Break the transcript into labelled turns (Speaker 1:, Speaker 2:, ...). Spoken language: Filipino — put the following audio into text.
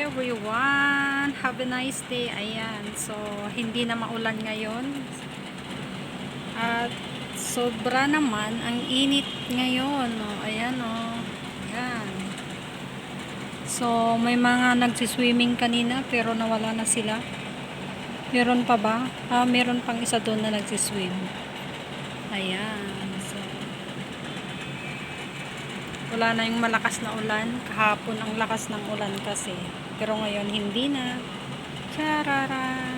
Speaker 1: everyone! Have a nice day. Ayan. So, hindi na maulan ngayon. At sobra naman ang init ngayon. Oh, ayan oh. Ayan. So, may mga nagsiswimming kanina pero nawala na sila. Meron pa ba? Meron pang isa doon na nagsiswim. Ayan. So, wala na yung malakas na ulan. Kahapon ang lakas ng ulan kasi. Pero ngayon hindi na. Charara!